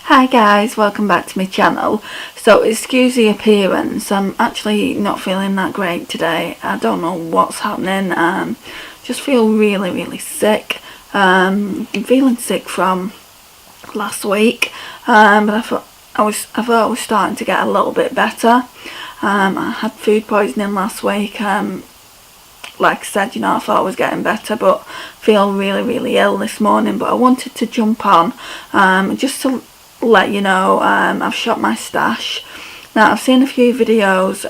Hi guys, welcome back to my channel. So excuse the appearance, I'm actually not feeling that great today. I don't know what's happening. Just feel really sick. I'm feeling sick from last week, but I thought I was starting to get a little bit better. I had food poisoning last week. Like I said, I thought I was getting better, but feel really ill this morning. But I wanted to jump on just to let you know I've shot my stash. Now I've seen a few videos.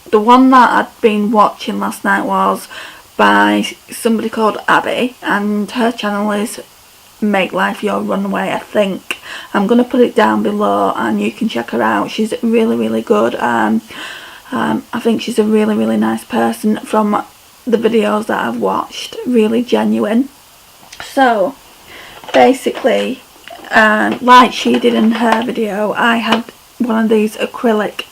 The one that I'd been watching last night was by somebody called Abby, and her channel is Make Life Your Runway, I think. I'm going to put it down below and you can check her out. She's really good. I think she's a really nice person from the videos that I've watched. Really genuine. So basically, like she did in her video, I had one of these acrylic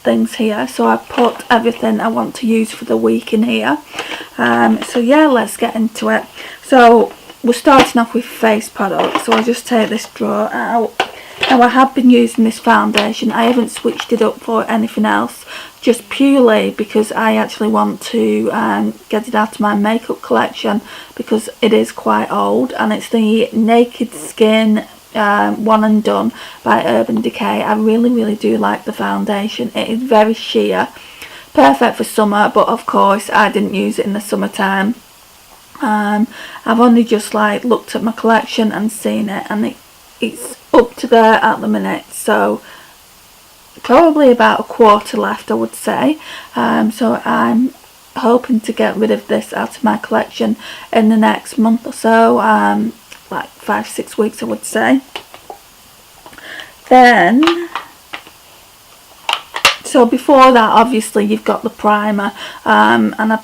things here, so I put everything I want to use for the week in here. So yeah, let's get into it. So we're starting off with face products, so I'll just take this drawer out. Now I have been using this foundation. I haven't switched it up for anything else, just purely because I actually want to get it out of my makeup collection, because it is quite old, and it's the Naked Skin One and Done by Urban Decay. I really do like the foundation. It is very sheer, perfect for summer, but of course I didn't use it in the summertime. I've only just looked at my collection and seen it, and it's up to there at the minute, so probably about a quarter left, I would say. So I'm hoping to get rid of this out of my collection in the next month or so, like 5-6 weeks, I would say. Then, so before that, obviously you've got the primer, and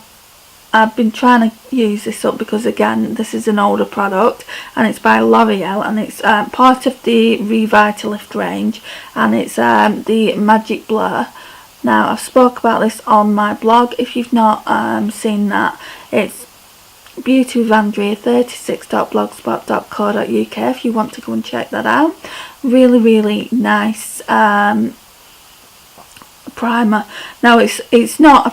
I've been trying to use this up because, again, this is an older product and it's by L'Oreal, and it's part of the Revitalift range, and it's the Magic Blur. Now I've spoke about this on my blog. If you've not seen that, it's Beauty with Andrea 36.blogspot.co.uk if you want to go and check that out. Really nice primer. Now it's not a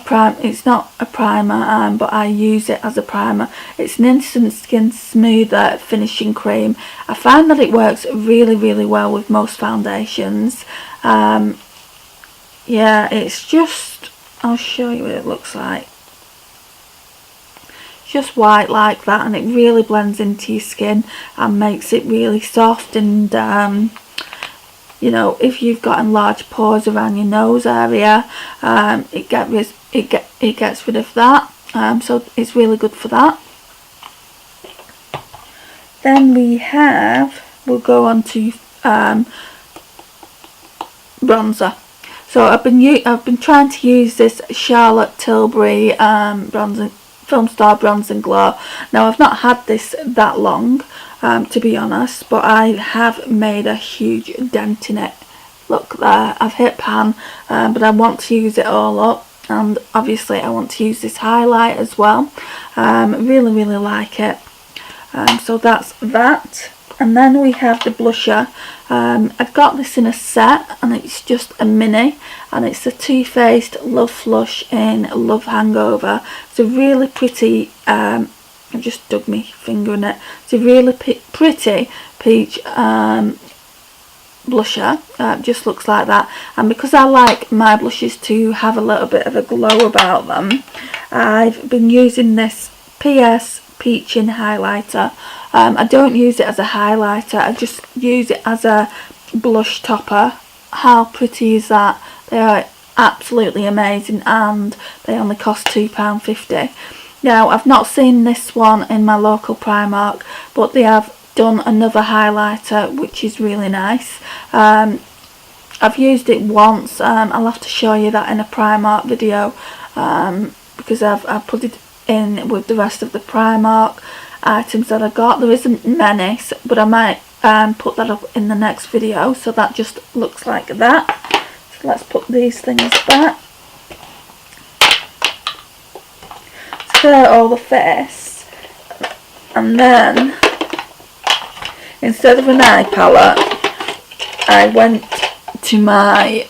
primer, but I use it as a primer. It's an instant skin smoother finishing cream. I find that it works really well with most foundations. Yeah, it's just, I'll show you what it looks like. It's just white like that, and it really blends into your skin and makes it really soft, and if you've got enlarged pores around your nose area, it gets rid of that. So it's really good for that. Then we'll go on to bronzer. So I've been trying to use this Charlotte Tilbury Film Star Bronze and Glow. Now I've not had this that long, to be honest, but I have made a huge dent in it. Look there, I've hit pan, but I want to use it all up, and obviously I want to use this highlight as well. Really like it. So that's that. And then we have the blusher. I got this in a set, and it's just a mini, and it's the Too Faced Love Flush in Love Hangover. It's a really pretty, I just dug my finger in it. It's a really pretty peach blusher. Just looks like that, and because I like my blushes to have a little bit of a glow about them, I've been using this PS Peachin highlighter. I don't use it as a highlighter, I just use it as a blush topper. How pretty is that? They are absolutely amazing, and they only cost £2.50. Now I've not seen this one in my local Primark, but they have done another highlighter which is really nice. I've used it once. I'll have to show you that in a Primark video, because I've put it in with the rest of the Primark items that I got. There isn't many, but I might put that up in the next video. So that just looks like that. So let's put these things back. Clear all the face, and then instead of an eye palette, I went to my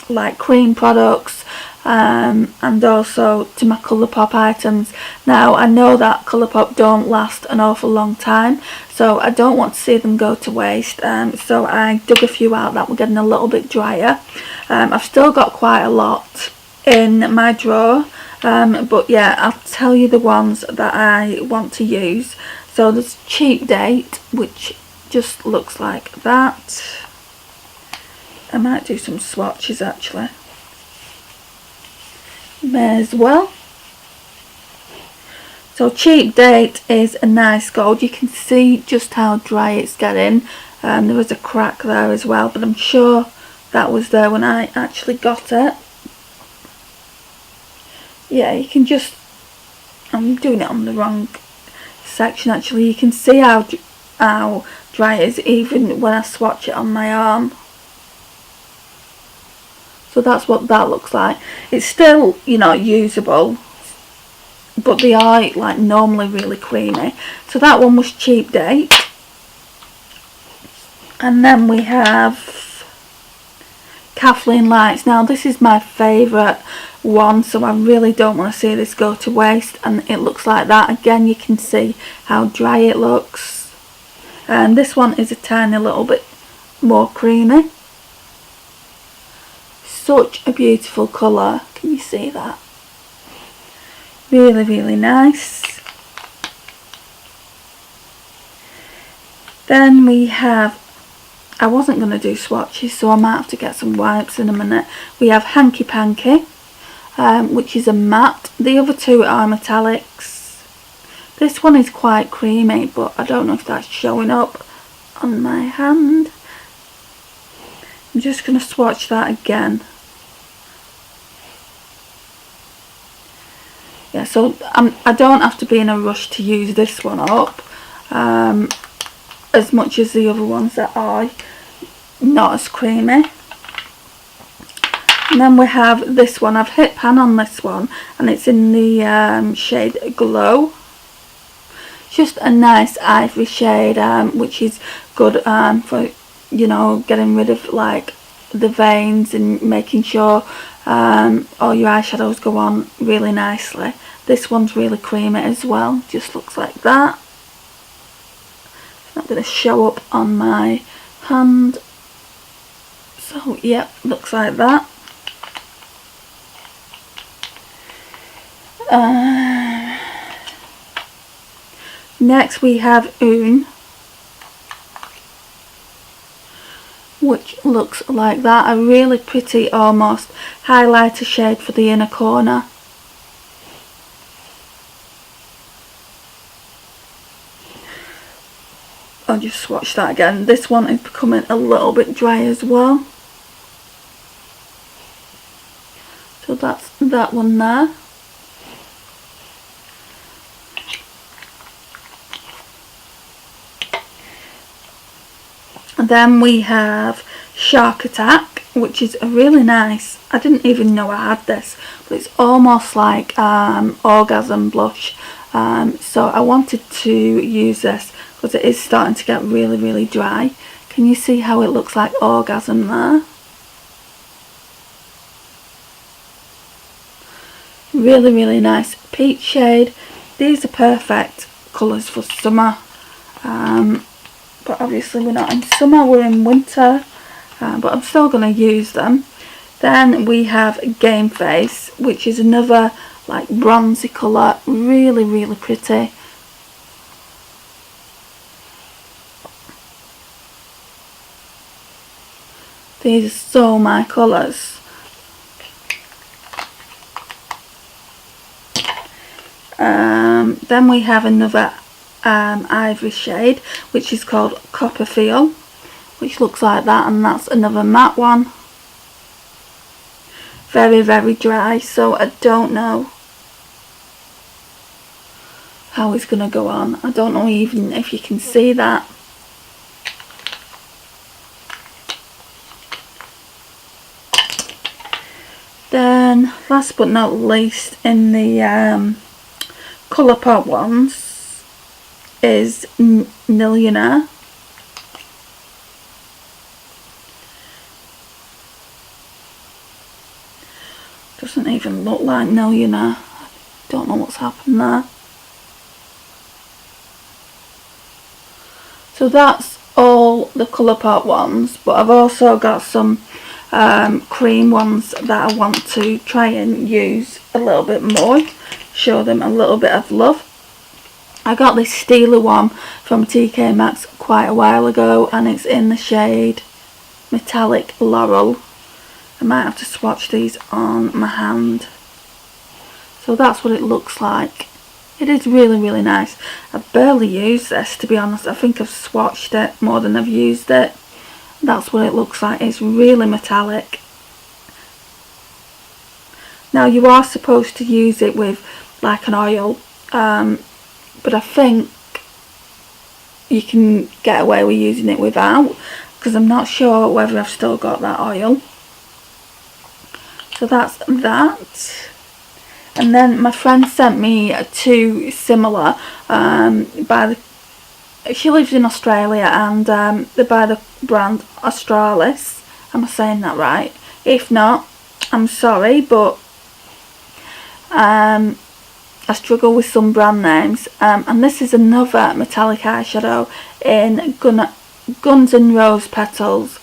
like cream products, and also to my Colourpop items. Now I know that Colourpop don't last an awful long time, so I don't want to see them go to waste, so I dug a few out that were getting a little bit drier. I've still got quite a lot in my drawer, but yeah, I'll tell you the ones that I want to use. So there's Cheap Date, which just looks like that. I might do some swatches actually. May as well. So Cheap Date is a nice gold. You can see just how dry it's getting. There was a crack there as well, but I'm sure that was there when I actually got it. Yeah, you can just, I'm doing it on the wrong section actually. You can see how dry it is even when I swatch it on my arm. So that's what that looks like. It's still, you know, usable, but they are like normally really creamy. So that one was Cheap Date. And then we have Kathleen Lights. Now this is my favourite one, so I really don't want to see this go to waste, and it looks like that. Again, you can see how dry it looks. And this one is a tiny little bit more creamy. Such a beautiful colour. Can you see that? Really, really nice. Then we have, I wasn't going to do swatches, so I might have to get some wipes in a minute. We have Hanky Panky, which is a matte. The other two are metallics. This one is quite creamy, but I don't know if that's showing up on my hand. I'm just going to swatch that again. Yeah, so I don't have to be in a rush to use this one up, as much as the other ones that are not as creamy. And then we have this one. I've hit pan on this one, and it's in the shade Glow. Just a nice ivory shade, which is good for, you know, getting rid of like the veins and making sure all your eyeshadows go on really nicely. This one's really creamy as well, just looks like that. It's not going to show up on my hand. So yep, looks like that. Next we have Un, which looks like that. A really pretty, almost highlighter shade for the inner corner. I'll just swatch that again. This one is becoming a little bit dry as well. So that's that one there. And then we have Shark Attack, which is a really nice, I didn't even know I had this, but it's almost like orgasm blush. So I wanted to use this because it is starting to get really, really dry. Can you see how it looks like orgasm there? Really, really nice peach shade. These are perfect colours for summer. But obviously we're not in summer, we're in winter. But I'm still going to use them. Then we have Game Face, which is another like bronzy colour. Really, really pretty. These are so my colours. Then we have another ivory shade, which is called Copperfield, which looks like that, and that's another matte one. Very, very dry, so I don't know how it's going to go on. I don't know even if you can see that. Then, last but not least, in the Colourpop ones, is Millionaire. Doesn't even look like Millionaire. Don't know what's happened there. So that's all the Colourpop ones, but I've also got some cream ones that I want to try and use a little bit more, show them a little bit of love. I got this Steeler one from TK Maxx quite a while ago, and it's in the shade Metallic Laurel. I might have to swatch these on my hand. So that's what it looks like. It is really, really nice. I've barely used this, to be honest. I think I've swatched it more than I've used it. That's what it looks like. It's really metallic. Now, you are supposed to use it with like an oil, but I think you can get away with using it without, because I'm not sure whether I've still got that oil. So that's that. And then my friend sent me two similar she lives in Australia, and they're by the brand Australis. Am I saying that right? If not, I'm sorry, but I struggle with some brand names. And this is another metallic eyeshadow in Guns N' Rose Petals.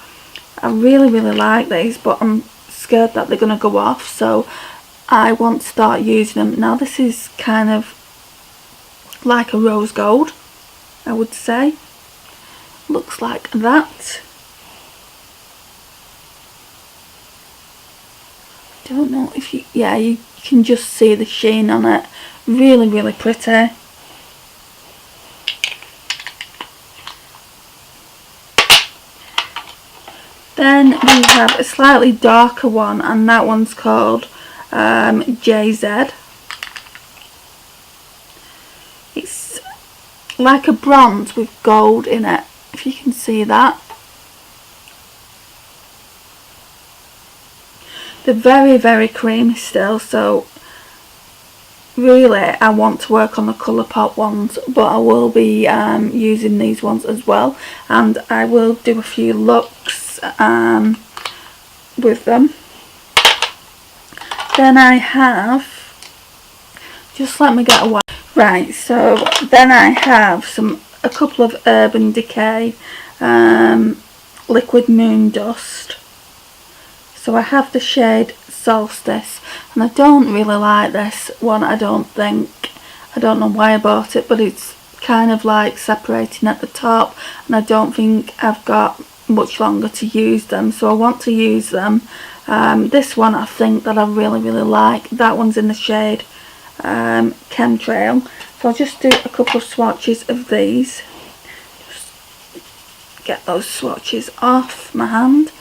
I really, really like these, but I'm scared that they're going to go off, so I want to start using them. Now, this is kind of like a rose gold, I would say. Looks like that. Don't know if you can just see the sheen on it. Really, really pretty. Then we have a slightly darker one, and that one's called JZ. It's like a bronze with gold in it, if you can see that. They're very, very creamy still, so really I want to work on the Colourpop ones, but I will be using these ones as well, and I will do a few looks with them. Then I have, just let me get away. Right, so then I have a couple of Urban Decay Liquid Moon Dust. So I have the shade Solstice, and I don't really like this one, I don't think. I don't know why I bought it, but it's kind of like separating at the top, and I don't think I've got much longer to use them, so I want to use them. This one I think that I really, really like. That one's in the shade Chemtrail. So I'll just do a couple of swatches of these. Just get those swatches off my hand.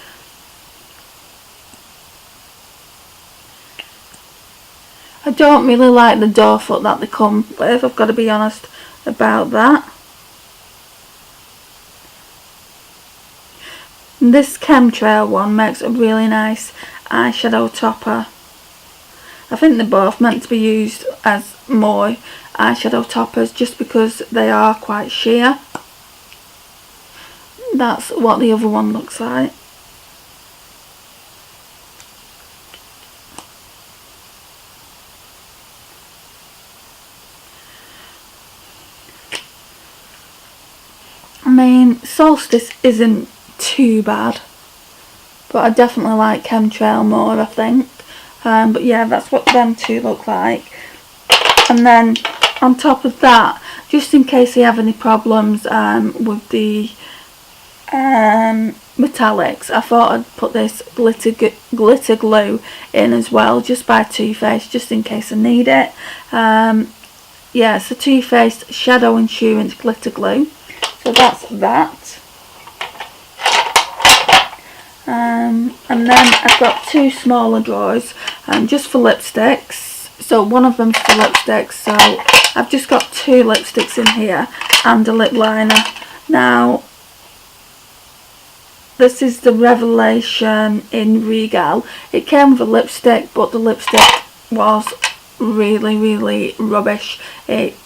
I don't really like the doe foot that they come with, I've got to be honest about that. And this Chemtrail one makes a really nice eyeshadow topper. I think they're both meant to be used as more eyeshadow toppers just because they are quite sheer. That's what the other one looks like. I mean, Solstice isn't too bad, but I definitely like Chemtrail more, I think. But yeah, that's what them two look like. And then on top of that, just in case you have any problems with the metallics, I thought I'd put this glitter glue in as well, just by Too Faced, just in case I need it. Yeah, it's a Too Faced Shadow Insurance Glitter Glue. So that's that. And then I've got two smaller drawers just for lipsticks. So one of them's for lipsticks, so I've just got two lipsticks in here and a lip liner. Now, this is the Revelation in Regal. It came with a lipstick, but the lipstick was really, really rubbish. It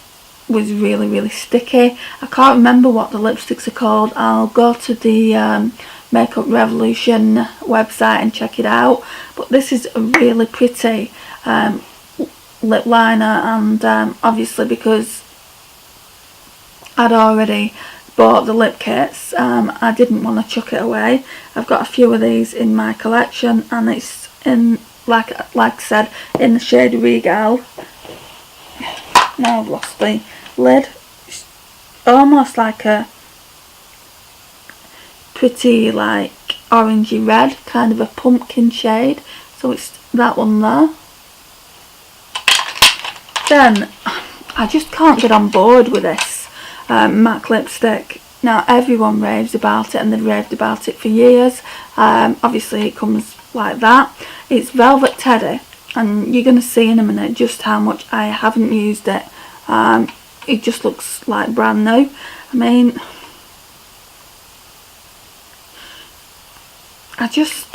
was really, really sticky. I can't remember what the lipsticks are called. I'll go to the Makeup Revolution website and check it out. But this is a really pretty lip liner, and obviously because I'd already bought the lip kits, I didn't want to chuck it away. I've got a few of these in my collection, and it's in, like I said, in the shade Regal. Now I've lost the lid. It's almost like a pretty like orangey red, kind of a pumpkin shade, so it's that one there. Then I just can't get on board with this MAC lipstick. Now everyone raves about it, and they've raved about it for years. Obviously it comes like that. It's Velvet Teddy, and you're going to see in a minute just how much I haven't used it. It just looks like brand new. I mean, it just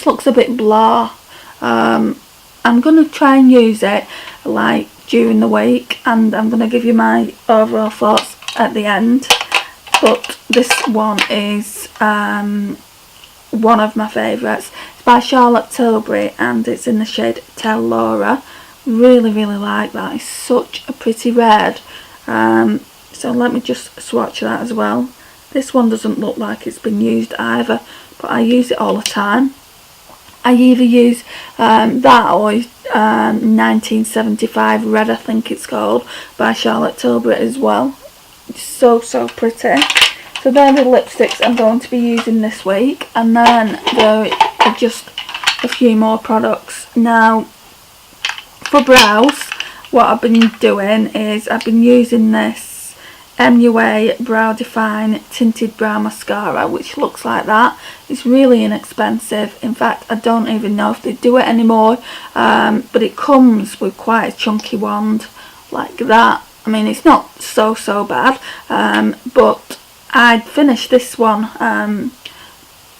looks a bit blah. I'm going to try and use it like during the week, and I'm going to give you my overall thoughts at the end. But this one is one of my favourites. It's by Charlotte Tilbury, and it's in the shade Tell Laura. Really, really like that. It's such a pretty red. So let me just swatch that as well. This one doesn't look like it's been used either, but I use it all the time. I either use that or 1975 Red, I think it's called, by Charlotte Tilbury as well. It's so, so pretty. So they're the lipsticks I'm going to be using this week, and then there are just a few more products. Now, for brows, what I've been doing is I've been using this MUA Brow Define Tinted Brow Mascara, which looks like that. It's really inexpensive. In fact, I don't even know if they do it anymore, but it comes with quite a chunky wand like that. I mean, it's not so bad, but I'd finished this one,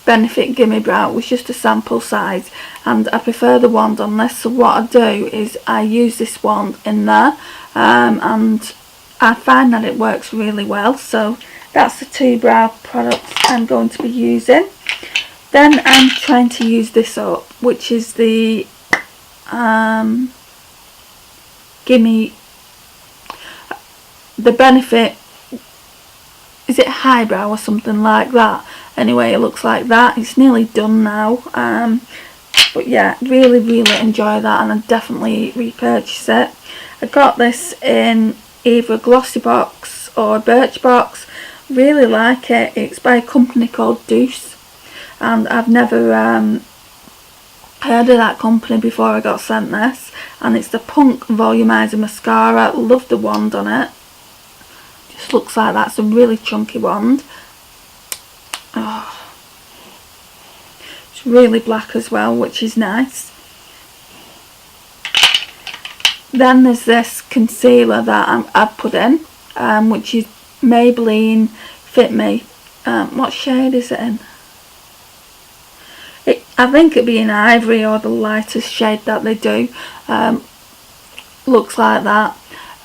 Benefit Gimme Brow. It was just a sample size, and I prefer the wand on this. So what I do is I use this wand in there, and I find that it works really well. So that's the two brow products I'm going to be using. Then I'm trying to use this up, which is the the Benefit, is it Highbrow or something like that? Anyway, it looks like that. It's nearly done now, but yeah, really enjoy that, and I definitely repurchase it. I got this in either a glossy box or a birch box. Really like it. It's by a company called Deuce, and I've never heard of that company before I got sent this, and it's the Punk Volumizer Mascara. Love the wand on it. Just looks like that. It's a really chunky wand. Oh. It's really black as well, which is nice. Then there's this concealer that I've put in, which is Maybelline Fit Me. What shade is it in? I think it'd be in Ivory, or the lightest shade that they do. Looks like that.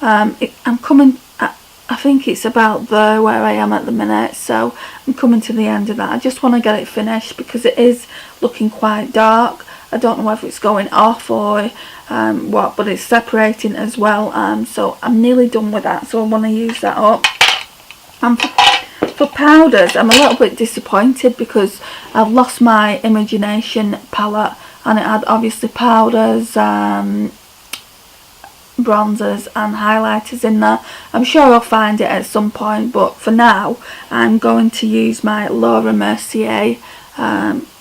I'm coming, I think it's about there where I am at the minute, so I'm coming to the end of that. I just want to get it finished because it is looking quite dark. I don't know whether it's going off or what, but it's separating as well, so I'm nearly done with that, so I want to use that up. And for powders, I'm a little bit disappointed because I've lost my Imagination palette, and it had obviously powders, bronzers and highlighters in there. I'm sure I'll find it at some point, but for now I'm going to use my Laura Mercier,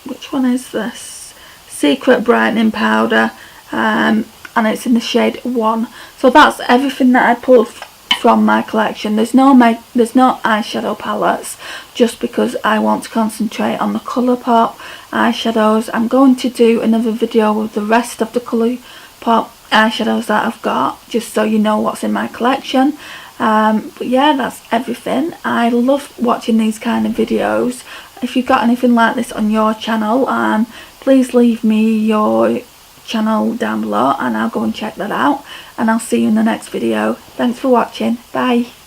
which one is this? Secret Brightening Powder, and it's in the shade 1. So that's everything that I pulled from my collection. There's no eyeshadow palettes, just because I want to concentrate on the Colourpop eyeshadows. I'm going to do another video with the rest of the Colourpop eyeshadows that I've got, just so you know what's in my collection. But yeah, that's everything. I love watching these kind of videos. If you've got anything like this on your channel, please leave me your channel down below and I'll go and check that out, and I'll see you in the next video. Thanks for watching. Bye.